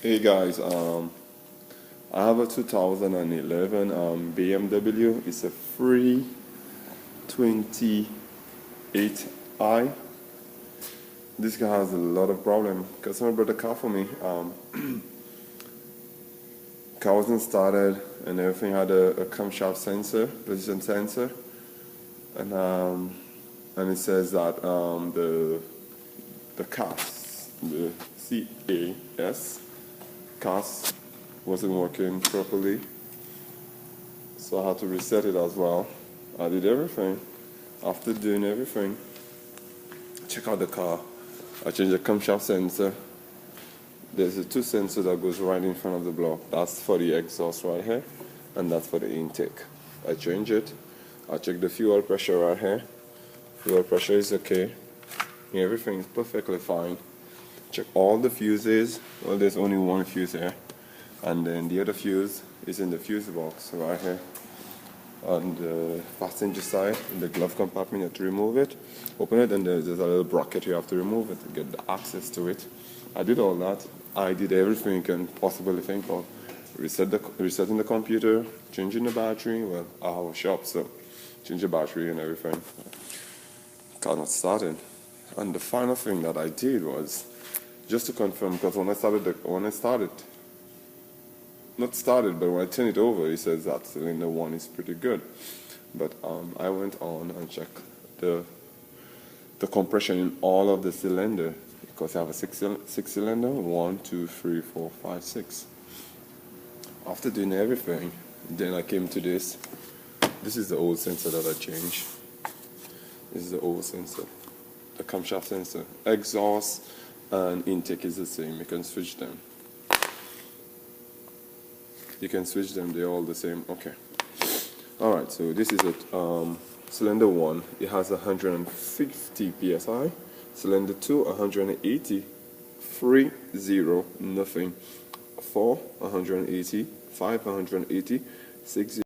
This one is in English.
Hey guys, I have a 2011 BMW. It's a 328i. This guy has a lot of problem. Customer brought the car for me. Car wasn't started, and everything had a camshaft sensor, position sensor, and it says that the CAS, the CAS CAS wasn't working properly, so I had to reset it as well. I did everything. After doing everything, check out the car. I changed the camshaft sensor. There's a two sensor that goes right in front of the block. That's for the exhaust right here, and that's for the intake. I change it. I check the fuel pressure right here. Fuel pressure is okay. Everything is perfectly fine. Check all the fuses. Well, there's only one fuse here, and then the other fuse is in the fuse box right here on the passenger side in the glove compartment. You have to remove it, open it, and there's a little bracket you have to remove it to get the access to it. I did all that. I did everything you can possibly think of. Resetting the computer, changing the battery. Well, I have a shop, so change the battery and everything. Car not started. And the final thing that I did was just to confirm, because when I turned it over, it says that cylinder 1 is pretty good. But I went on and checked the compression in all of the cylinder, because I have a six cylinder, 1, 2, 3, 4, 5, 6. After doing everything, then I came to this. This is the old sensor that I changed. This is the old sensor, the camshaft sensor. Exhaust and intake is the same. You can switch them. They're all the same. Okay. Alright, so this is a cylinder 1. It has 150 psi. Cylinder 2, 180. 3, 0, nothing. 4, 180. 5, 180. 6,